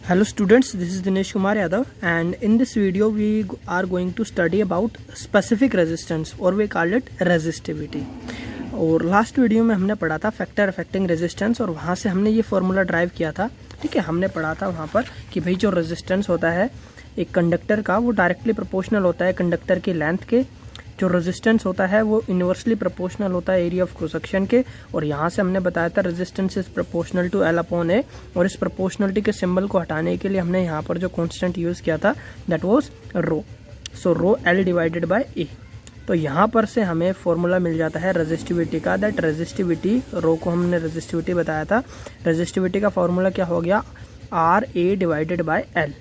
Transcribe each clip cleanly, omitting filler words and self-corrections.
Hello students, this is Dinesh Kumar Yadav and in this video we are going to study about specific resistance or we call it resistivity। और last video में हमने पढ़ा था factor affecting resistance और वहाँ से हमने ये फॉर्मूला ड्राइव किया था। ठीक है, हमने पढ़ा था वहाँ पर कि भाई जो रेजिस्टेंस होता है एक कंडक्टर का वो डायरेक्टली प्रोपोर्शनल होता है कंडक्टर की लेंथ के, जो रेजिस्टेंस होता है वो इन्वर्सली प्रोपोर्शनल होता है एरिया ऑफ क्रॉस सेक्शन के। और यहाँ से हमने बताया था resistance is proportional to L upon A, और इस प्रोपोर्शनलिटी के सिंबल को हटाने के लिए हमने यहाँ पर जो कांस्टेंट यूज़ किया था that was rho. So rho L divided by A. तो यहाँ पर से हमें फॉर्मूला मिल जाता है रेजिस्टिविटी का, दैट रेजिस्टिविटी रो को हमने रेजिस्टिविटी बताया था। रेजिस्टिविटी का फॉर्मूला क्या हो गया, R A divided by L.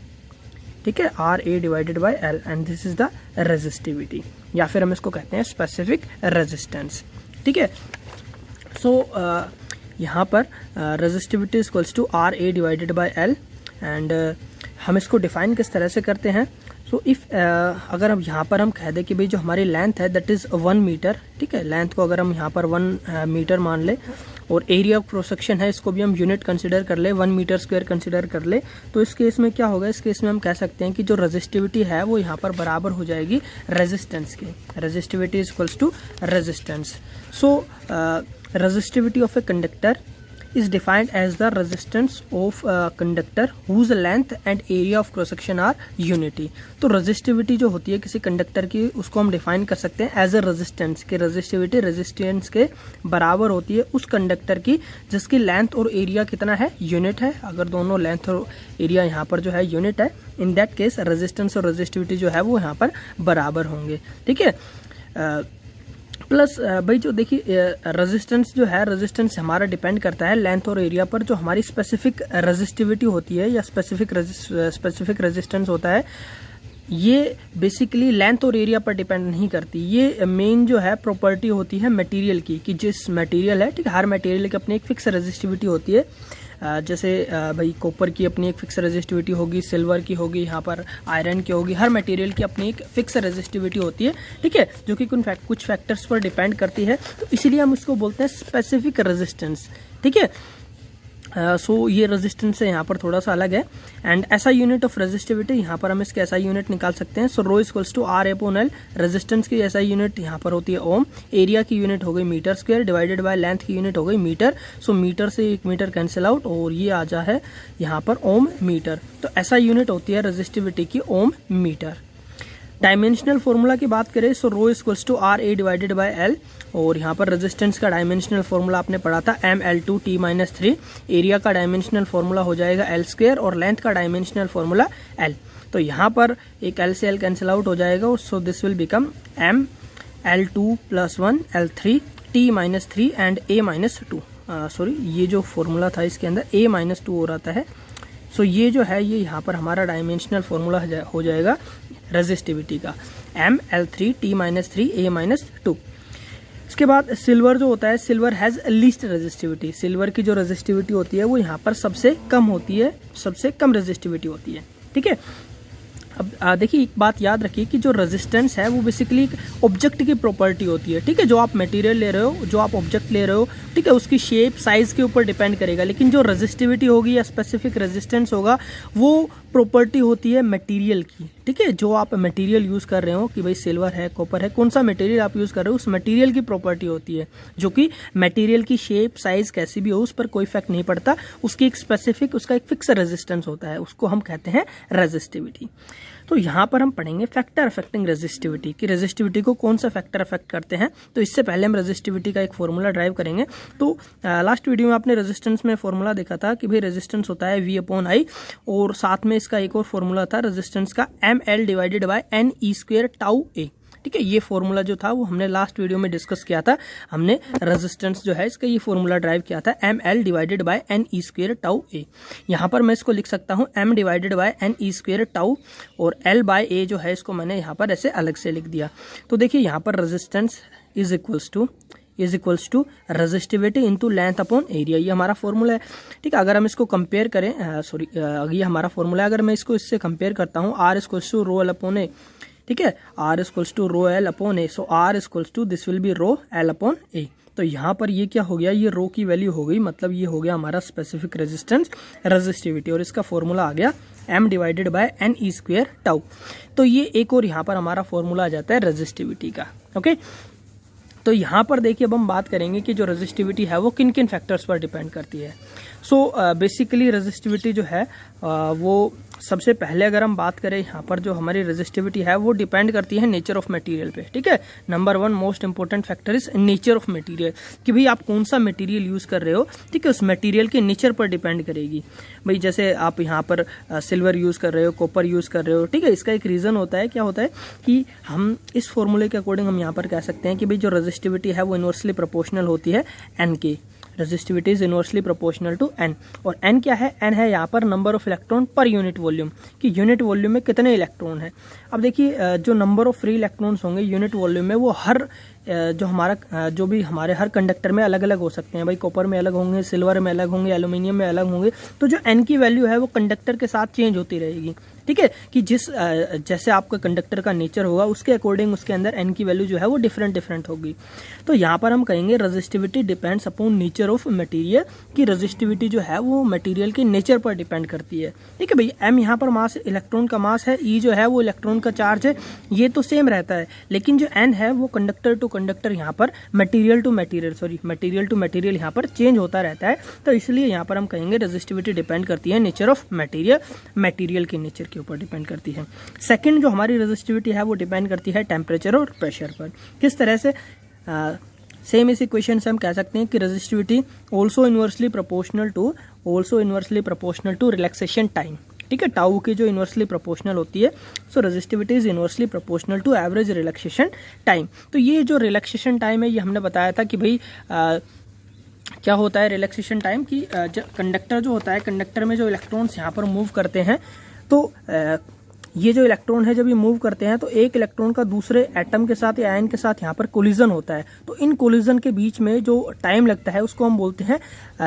ठीक है, R A divided by L and this is the resistivity, या फिर हम इसको कहते हैं स्पेसिफिक रेजिस्टेंस। ठीक है, सो यहाँ पर resistivity is equals to R A divided by L and हम इसको डिफाइन किस तरह से करते हैं। सो इफ अगर हम यहाँ पर हम कह दें कि भाई जो हमारी लेंथ है दैट इज 1 मीटर। ठीक है, लेंथ को अगर हम यहाँ पर 1 मीटर मान ले और एरिया ऑफ क्रॉस सेक्शन है इसको भी हम यूनिट कंसिडर कर ले, 1 मीटर स्क्वायर कंसिडर कर ले, तो इस केस में क्या होगा, इस केस में हम कह सकते हैं कि जो रेजिस्टिविटी है वो यहाँ पर बराबर हो जाएगी रेजिस्टेंस के। Resistivity is equals to resistance. So resistivity of a conductor is defined as the resistance of a conductor whose length and area of cross section are unity। तो रेजिस्टिविटी जो होती है किसी कंडक्टर की उसको हम डिफाइन कर सकते हैं एज ए रेजिस्टेंस कि रेजिस्टिविटी रेजिस्टेंस के बराबर होती है उस कंडक्टर की जिसकी लेंथ और एरिया कितना है, यूनिट है। अगर दोनों लेंथ और एरिया यहाँ पर जो है यूनिट है, इन दैट केस रेजिस्टेंस और रेजिस्टिविटी जो है वो यहाँ पर बराबर होंगे। ठीक है, प्लस भाई जो देखिए रेजिस्टेंस जो है, रेजिस्टेंस हमारा डिपेंड करता है लेंथ और एरिया पर। जो हमारी स्पेसिफिक रेजिस्टिविटी होती है या स्पेसिफिक रेजिस्टेंस होता है ये बेसिकली लेंथ और एरिया पर डिपेंड नहीं करती। ये मेन जो है प्रॉपर्टी होती है मटेरियल की कि जिस मटेरियल है, ठीक है, हर मटेरियल की अपनी एक फिक्स रेजिस्टिविटी होती है। जैसे भाई कॉपर की अपनी एक फिक्स रेजिस्टिविटी होगी, सिल्वर की होगी, यहाँ पर आयरन की होगी, हर मटेरियल की अपनी एक फिक्स रेजिस्टिविटी होती है। ठीक है, जो कि कुछ फैक्टर्स पर डिपेंड करती है, तो इसीलिए हम इसको बोलते हैं स्पेसिफिक रेजिस्टेंस। ठीक है, सो ये रेजिस्टेंस से यहाँ पर थोड़ा सा अलग है एंड ऐसा यूनिट ऑफ रेजिस्टिविटी यहाँ पर हम इसके ऐसा यूनिट निकाल सकते हैं। So rho equals to R upon L. Resistance की ऐसा यूनिट यहाँ पर होती है ओम, एरिया की यूनिट हो गई metre square divided by length की यूनिट हो गई मीटर। सो मीटर से 1 मीटर कैंसिल आउट और ये आ जा है यहाँ पर ओम मीटर। तो ऐसा यूनिट होती है रेजिस्टिविटी की ओम मीटर। डायमेंशनल फॉर्मूला की बात करें so rho equals to R A divided by L, और यहाँ पर रेजिस्टेंस का डायमेंशनल फॉर्मूला आपने पढ़ा था ML2T-3। एरिया का डायमेंशनल फॉर्मूला हो जाएगा एल स्क्वायर और लेंथ का डायमेंशनल फॉर्मूला एल। तो यहाँ पर एक एल से एल कैंसिल आउट हो जाएगा, so this will become ML2 + 1 L3 T-3 and A-2। Sorry, ये जो फॉर्मूला था इसके अंदर A-2 हो रहा है। सो ये जो है ये यहाँ पर हमारा डायमेंशनल फॉर्मूला हो जाएगा रेजिस्टिविटी का ML3 T-3 A-2। इसके बाद सिल्वर जो होता है, silver has least resistivity. Silver की जो रेजिस्टिविटी होती है वो यहाँ पर सबसे कम होती है, सबसे कम रेजिस्टिविटी होती है। ठीक है, अब देखिए एक बात याद रखिए कि जो रेजिस्टेंस है वो बेसिकली एक ऑब्जेक्ट की प्रॉपर्टी होती है। ठीक है, जो आप मटेरियल ले रहे हो, जो आप ऑब्जेक्ट ले रहे हो, ठीक है, उसकी शेप साइज के ऊपर डिपेंड करेगा। लेकिन जो रेजिस्टिविटी होगी या स्पेसिफिक रेजिस्टेंस होगा वो प्रॉपर्टी होती है मटेरियल की। ठीक है, जो आप मटेरियल यूज़ कर रहे हो कि भाई सिल्वर है, कॉपर है, कौन सा मटेरियल आप यूज़ कर रहे हो उस मटेरियल की प्रॉपर्टी होती है, जो कि मटेरियल की शेप साइज कैसी भी हो उस पर कोई इफेक्ट नहीं पड़ता। उसकी एक स्पेसिफिक, उसका एक फिक्स रेजिस्टेंस होता है, उसको हम कहते हैं रेजिस्टिविटी। तो यहाँ पर हम पढ़ेंगे फैक्टर अफेक्टिंग रेजिस्टिविटी कि रेजिस्टिविटी को कौन सा फैक्टर अफेक्ट करते हैं। तो इससे पहले हम रेजिस्टिविटी का एक फॉर्मूला ड्राइव करेंगे। तो लास्ट वीडियो में आपने रेजिस्टेंस में फॉर्मूला देखा था कि भाई रेजिस्टेंस होता है V/I, और साथ में इसका एक और फॉर्मूला था रेजिस्टेंस का ML divided by NE² τA। ठीक है, ये फॉर्मूला जो था वो हमने लास्ट वीडियो में डिस्कस किया था। हमने रेजिस्टेंस जो है इसका ये फॉर्मूला ड्राइव किया था ML divided by NE² τA। यहाँ पर मैं इसको लिख सकता हूँ M डिवाइडेड बाय NE² τ, और L बाय A जो है इसको मैंने यहाँ पर ऐसे अलग से लिख दिया। तो देखिए यहाँ पर resistance is equals to resistivity into length upon area, ये हमारा फॉर्मूला है। ठीक है, अगर हम इसको कंपेयर करें, ये हमारा फॉर्मूला है, अगर मैं इसको इससे कंपेयर करता हूँ R equals to rho L upon A. ठीक है, R equals to rho L upon A, so R equals to this will be rho L upon A. तो यहाँ पर ये क्या हो गया, ये रो की वैल्यू हो गई, मतलब ये हो गया हमारा स्पेसिफिक रेजिस्टेंस रेजिस्टिविटी, और इसका फॉर्मूला आ गया m divided by n E square tau. तो ये एक और यहाँ पर हमारा फॉर्मूला आ जाता है रेजिस्टिविटी का। ओके, तो यहाँ पर देखिए अब हम बात करेंगे कि जो रेजिस्टिविटी है वो किन किन फैक्टर्स पर डिपेंड करती है। सो बेसिकली रेजिस्टिविटी जो है वो सबसे पहले अगर हम बात करें यहाँ पर जो हमारी रेजिस्टिविटी है वो डिपेंड करती है नेचर ऑफ मटेरियल पे। ठीक है, number 1 most important factor is nature of material, कि भाई आप कौन सा मटेरियल यूज कर रहे हो। ठीक है, उस मटेरियल के नेचर पर डिपेंड करेगी। भाई जैसे आप यहाँ पर सिल्वर यूज कर रहे हो, कॉपर यूज कर रहे हो, ठीक है, इसका एक रीजन होता है, क्या होता है कि हम इस फॉर्मूले के अकॉर्डिंग हम यहाँ पर कह सकते हैं कि भाई जो रेजिस्टिविटी है वो इनवर्सली प्रोपोर्शनल होती है एन के। Resistivity is inversely proportional to N, और एन क्या है, एन है यहाँ पर number of electron per unit volume, कि यूनिट वॉल्यूम में कितने इलेक्ट्रॉन है। अब देखिए जो नंबर ऑफ फ्री इलेक्ट्रॉन्स होंगे यूनिट वॉल्यूम में वो हर जो हमारा जो भी हमारे हर कंडक्टर में अलग अलग हो सकते हैं। भाई कॉपर में अलग होंगे, सिल्वर में अलग होंगे, एल्यूमिनियम में अलग होंगे। तो जो एन की वैल्यू है वो कंडक्टर के साथ चेंज होती रहेगी। ठीक है, कि जैसे आपका कंडक्टर का नेचर होगा उसके अकॉर्डिंग उसके अंदर एन की वैल्यू जो है वो डिफरेंट होगी। तो यहाँ पर हम कहेंगे resistivity depends upon nature of material, कि रेजिस्टिविटी जो है वो मटेरियल के नेचर पर डिपेंड करती है। ठीक है भाई, एम यहाँ पर मास, इलेक्ट्रॉन का मास है, ई जो है वो इलेक्ट्रॉन का चार्ज है, ये तो सेम रहता है। लेकिन जो एन है वो कंडक्टर टू कंडक्टर यहाँ पर मटेरियल टू मटेरियल यहाँ पर चेंज होता रहता है। तो इसलिए यहाँ पर हम कहेंगे रेजिस्टिविटी डिपेंड करती है नेचर ऑफ मटेरियल के नेचर के ऊपर डिपेंड करती है। सेकंड जो हमारी रेजिस्टिविटी है वो डिपेंड करती है टेम्परेचर और प्रेशर पर। किस तरह से, सेम इस इक्वेशन से हम कह सकते हैं कि resistivity also inversely proportional to relaxation time. ठीक है, टाउ की जो इनवर्सली प्रोपोर्शनल होती है, so resistivity is inversely proportional to average relaxation time. तो ये जो रिलैक्सेशन टाइम है ये हमने बताया था कि भाई क्या होता है रिलैक्सेशन टाइम, की कंडक्टर जो होता है, कंडक्टर में जो इलेक्ट्रॉन्स यहाँ पर मूव करते हैं, तो ये जो इलेक्ट्रॉन है जब ये मूव करते हैं तो एक इलेक्ट्रॉन का दूसरे एटम के साथ या आयन के साथ यहाँ पर कोलिजन होता है। तो इन कोलिजन के बीच में जो टाइम लगता है उसको हम बोलते हैं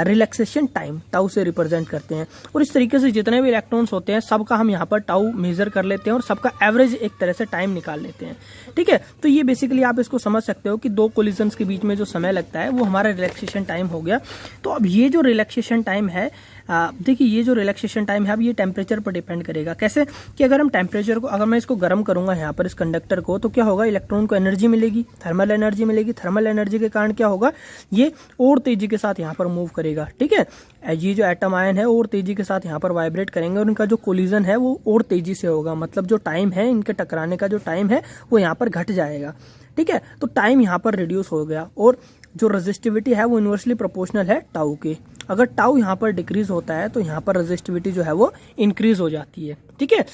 रिलैक्सेशन टाइम, टाउ से रिप्रेजेंट करते हैं। और इस तरीके से जितने भी इलेक्ट्रॉन्स होते हैं सबका हम यहाँ पर टाउ मेजर कर लेते हैं और सबका एवरेज एक तरह से टाइम निकाल लेते हैं। ठीक है, तो ये बेसिकली आप इसको समझ सकते हो कि दो कोलिजन्स के बीच में जो समय लगता है वो हमारा रिलैक्सेशन टाइम हो गया। तो अब ये जो रिलैक्सेशन टाइम है, देखिए ये जो रिलैक्सेशन टाइम है अब ये टेम्परेचर पर डिपेंड करेगा। कैसे, कि अगर हम टेम्परेचर को, अगर मैं इसको गर्म करूंगा यहाँ पर इस कंडक्टर को, तो क्या होगा, इलेक्ट्रॉन को एनर्जी मिलेगी, थर्मल एनर्जी मिलेगी। थर्मल एनर्जी के कारण क्या होगा, ये और तेजी के साथ यहाँ पर मूव करेगा। ठीक है, ये जो एटम आयन है और तेजी के साथ यहाँ पर वाइब्रेट करेंगे और इनका जो कोलिजन है वो और तेजी से होगा। मतलब जो टाइम है इनके टकराने का, जो टाइम है वो यहाँ पर घट जाएगा। ठीक है, तो टाइम यहाँ पर रिड्यूस हो गया और जो रेजिस्टिविटी है वो इनवर्सली प्रोपोर्शनल है टाउ के। अगर टाउ यहाँ पर डिक्रीज होता है तो यहाँ पर रेजिस्टिविटी जो है वो इंक्रीज हो जाती है। ठीक है,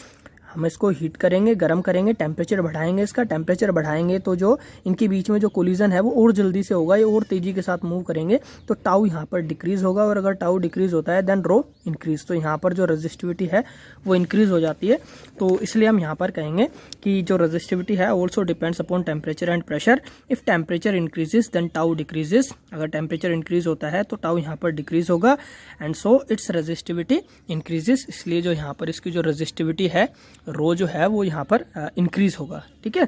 हम इसको हीट करेंगे, गर्म करेंगे, टेम्परेचर बढ़ाएंगे, इसका टेम्परेचर बढ़ाएंगे तो जो इनके बीच में जो कोलिजन है वो और जल्दी से होगा, ये और तेजी के साथ मूव करेंगे तो टाउ यहाँ पर डिक्रीज होगा। और अगर टाउ डिक्रीज होता है देन रो इंक्रीज, तो यहाँ पर जो रेजिस्टिविटी है वो इंक्रीज हो जाती है। तो इसलिए हम यहाँ पर कहेंगे कि जो रेजिस्टिविटी है also depends upon temperature and pressure. If temperature increases then tau decreases, अगर टेम्परेचर इंक्रीज होता है तो टाउ यहाँ पर डिक्रीज होगा and so its resistivity increases. इसलिए जो यहाँ पर इसकी जो रेजिस्टिविटी है रो जो है वो यहाँ पर इंक्रीज होगा। ठीक है,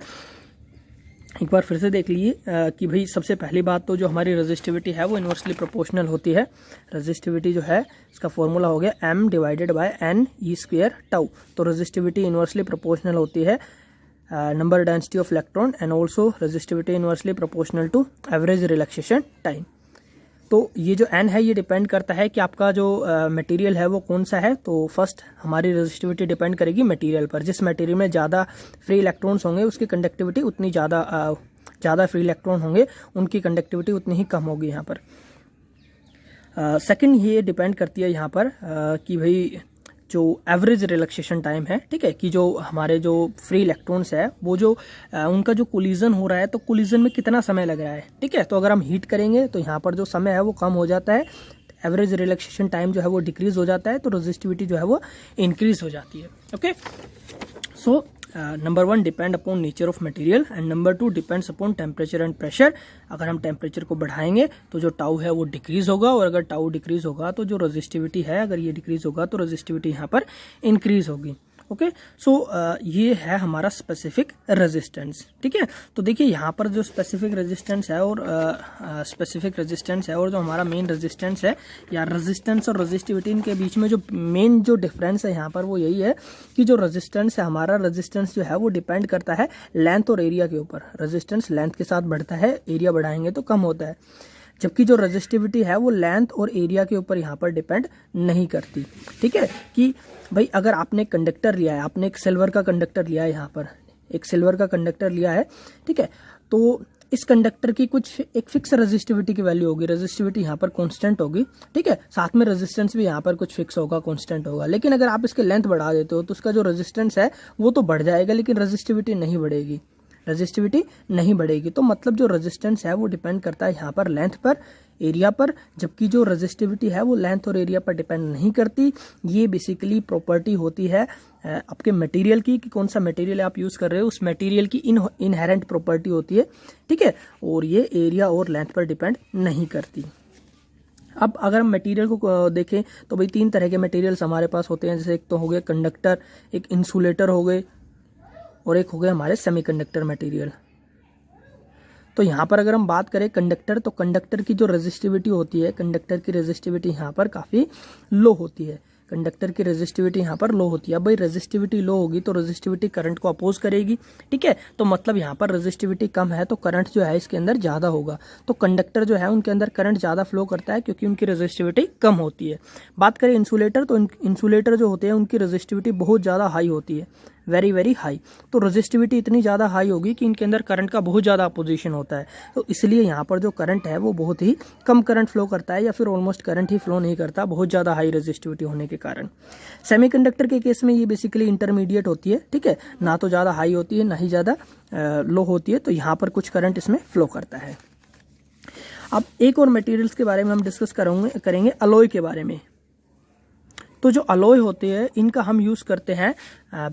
एक बार फिर से देख लीजिए कि भाई सबसे पहली बात तो जो हमारी रेजिस्टिविटी है वो इनवर्सली प्रोपोर्शनल होती है। रेजिस्टिविटी जो है इसका फॉर्मूला हो गया m divided by n E square tau. तो रेजिस्टिविटी इनवर्सली प्रोपोर्शनल होती है number density of electron and also resistivity inversely proportional to average relaxation time. तो ये जो n है ये डिपेंड करता है कि आपका जो मटेरियल है वो कौन सा है। तो फर्स्ट हमारी रेजिस्टिविटी डिपेंड करेगी मटेरियल पर। जिस मटेरियल में ज़्यादा फ्री इलेक्ट्रॉन्स होंगे उसकी कंडक्टिविटी उतनी ज़्यादा फ्री इलेक्ट्रॉन होंगे उनकी कंडक्टिविटी उतनी ही कम होगी यहाँ पर। सेकंड ये डिपेंड करती है यहाँ पर कि भाई जो एवरेज रिलैक्सेशन टाइम है, ठीक है, कि जो हमारे जो फ्री इलेक्ट्रॉन्स है वो जो उनका जो कोलिजन हो रहा है तो कोलिजन में कितना समय लग रहा है। ठीक है, तो अगर हम हीट करेंगे तो यहाँ पर जो समय है वो कम हो जाता है, एवरेज रिलैक्सेशन टाइम जो है वो डिक्रीज हो जाता है, तो रेजिस्टिविटी जो है वो इंक्रीज हो जाती है। Okay, so number 1 depend upon nature of material and number 2 depends upon temperature and pressure. अगर हम टेम्परेचर को बढ़ाएंगे तो जो टाउ है वो डिक्रीज होगा और अगर टाउ डिक्रीज होगा तो जो रेजिस्टिविटी है, अगर ये डिक्रीज होगा तो रेजिस्टिविटी यहाँ पर इंक्रीज होगी। ओके, सो ये है हमारा स्पेसिफिक रेजिस्टेंस। ठीक है, तो देखिए यहाँ पर जो स्पेसिफिक रेजिस्टेंस है और जो हमारा मेन रेजिस्टेंस है, या रेजिस्टेंस और रेजिस्टिविटी के बीच में जो मेन जो डिफरेंस है यहाँ पर वो यही है कि जो रेजिस्टेंस है हमारा, रेजिस्टेंस जो है वो डिपेंड करता है लेंथ और एरिया के ऊपर। रेजिस्टेंस लेंथ के साथ बढ़ता है, एरिया बढ़ाएंगे तो कम होता है, जबकि जो रेजिस्टिविटी है वो लेंथ और एरिया के ऊपर यहाँ पर डिपेंड नहीं करती। ठीक है, कि भाई अगर आपने कंडक्टर लिया है, आपने एक सिल्वर का कंडक्टर लिया है, यहाँ पर एक सिल्वर का कंडक्टर लिया है, ठीक है, तो इस कंडक्टर की कुछ एक फिक्स रेजिस्टिविटी की वैल्यू होगी, रेजिस्टिविटी यहाँ पर कांस्टेंट होगी। ठीक है, साथ में रेजिस्टेंस भी यहाँ पर कुछ फिक्स होगा, कांस्टेंट होगा। लेकिन अगर आप इसके लेंथ बढ़ा देते हो तो उसका जो रेजिस्टेंस है वो तो बढ़ जाएगा, लेकिन रेजिस्टिविटी नहीं बढ़ेगी, रेजिस्टिविटी नहीं बढ़ेगी। तो मतलब जो रेजिस्टेंस है वो डिपेंड करता है यहाँ पर लेंथ पर, एरिया पर, जबकि जो रेजिस्टिविटी है वो लेंथ और एरिया पर डिपेंड नहीं करती। ये बेसिकली प्रॉपर्टी होती है आपके मटेरियल की, कि कौन सा मटेरियल आप यूज कर रहे हो, उस मटेरियल की इनहेरेंट प्रॉपर्टी होती है। ठीक है, और ये एरिया और लेंथ पर डिपेंड नहीं करती। अब अगर हम मटेरियल को देखें तो भाई 3 तरह के मटेरियल्स हमारे पास होते हैं, जैसे एक तो हो गए कंडक्टर, एक इंसुलेटर हो गए, और एक हो गए हमारे सेमीकंडक्टर मटेरियल। तो यहाँ पर अगर हम बात करें कंडक्टर, तो कंडक्टर की जो रेजिस्टिविटी होती है, कंडक्टर की रेजिस्टिविटी यहाँ पर काफ़ी लो होती है। कंडक्टर की रेजिस्टिविटी यहाँ पर लो होती है। अब भाई रेजिस्टिविटी लो होगी तो रेजिस्टिविटी करंट को अपोज करेगी। ठीक है, तो मतलब यहाँ पर रेजिस्टिविटी कम है तो करंट जो है इसके अंदर ज़्यादा होगा। तो कंडक्टर जो है उनके अंदर करंट ज़्यादा फ्लो करता है क्योंकि उनकी रेजिस्टिविटी कम होती है। बात करें इंसुलेटर, तो इंसुलेटर जो होते हैं उनकी रेजिस्टिविटी बहुत ज़्यादा हाई होती है, वेरी वेरी हाई। तो रेजिस्टिविटी इतनी ज़्यादा हाई होगी कि इनके अंदर करंट का बहुत ज़्यादा अपोजिशन होता है, तो इसलिए यहाँ पर जो करंट है वो बहुत ही कम करंट फ्लो करता है, या फिर ऑलमोस्ट करंट ही फ्लो नहीं करता, बहुत ज़्यादा हाई रेजिस्टिविटी होने के कारण। सेमीकंडक्टर के केस में ये बेसिकली इंटरमीडिएट होती है। ठीक है, ना तो ज़्यादा हाई होती है ना ही ज़्यादा लो होती है, तो यहाँ पर कुछ करंट इसमें फ्लो करता है। अब एक और मटेरियल्स के बारे में हम डिस्कस करेंगे अलॉय के बारे में। तो जो अलॉय होते हैं इनका हम यूज करते हैं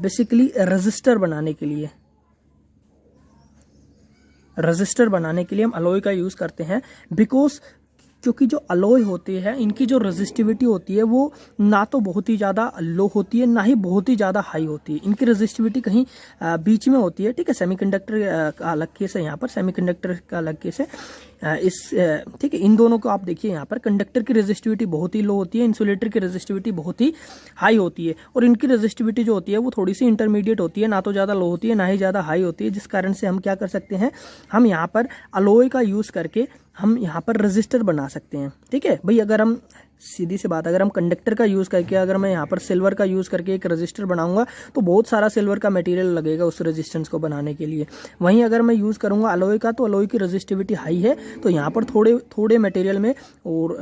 बेसिकली रेजिस्टर बनाने के लिए। रेजिस्टर बनाने के लिए हम अलॉय का यूज करते हैं, बिकॉज क्योंकि जो अलॉय होते हैं इनकी जो रेजिस्टिविटी होती है वो ना तो बहुत ही ज़्यादा लो होती है ना ही बहुत ही ज़्यादा हाई होती है, इनकी रेजिस्टिविटी कहीं बीच में होती है। ठीक है, सेमीकंडक्टर का अलग केस है, यहाँ पर सेमीकंडक्टर का अलग केस है। ठीक है, इन दोनों को आप देखिए, यहाँ पर कंडक्टर की रेजिस्टिविटी बहुत ही लो होती है, इंसुलेटर की रेजिस्टिविटी बहुत ही हाई होती है, और इनकी रेजिस्टिविटी जो होती है वो थोड़ी सी इंटरमीडिएट होती है, ना तो ज़्यादा लो होती है ना ही ज़्यादा हाई होती है, जिस कारण से हम क्या कर सकते हैं, हम यहाँ पर अलॉय का यूज़ करके हम यहाँ पर रेजिस्टर बना सकते हैं। ठीक है भाई, अगर हम सीधी सी बात, अगर हम कंडक्टर का यूज़ करके, अगर मैं यहाँ पर सिल्वर का यूज़ करके एक रेजिस्टर बनाऊंगा तो बहुत सारा सिल्वर का मटेरियल लगेगा उस रेजिस्टेंस को बनाने के लिए। वहीं अगर मैं यूज़ करूँगा अलॉय का, तो अलॉय की रेजिस्टिविटी हाई है, तो यहाँ पर थोड़े मटेरियल में और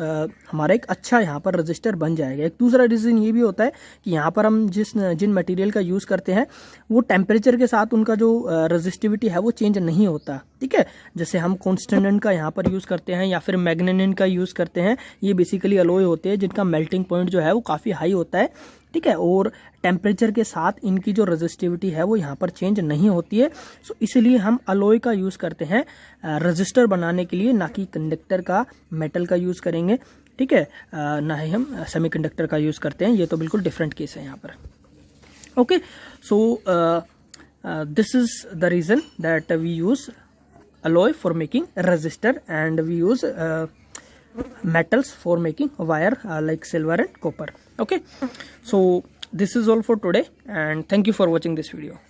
हमारा एक अच्छा यहाँ पर रेजिस्टर बन जाएगा। एक दूसरा रीज़न ये भी होता है कि यहाँ पर हम जिन मटेरियल का यूज़ करते हैं वो टेम्परेचर के साथ उनका जो रेजिस्टिविटी है वो चेंज नहीं होता। ठीक है, जैसे हम कॉन्स्टेंट का यहाँ पर यूज़ करते हैं या फिर मैग्नेनिन का यूज़ करते हैं, ये बेसिकली अलॉय होते हैं जिनका मेल्टिंग पॉइंट जो है वो काफ़ी हाई होता है। ठीक है, और टेम्परेचर के साथ इनकी जो रेजिस्टिविटी है वो यहाँ पर चेंज नहीं होती है। सो इसलिए हम अलॉय का यूज़ करते हैं रेजिस्टर बनाने के लिए, ना कि कंडक्टर का, मेटल का यूज़ करेंगे। ठीक है, ना ही हम सेमीकंडक्टर का यूज़ करते हैं, ये तो बिल्कुल डिफरेंट केस है यहाँ पर। Okay, so this is the reason that we use alloy for making resistor, and we use metals for making wire like silver and copper. Okay, so this is all for today, and thank you for watching this video.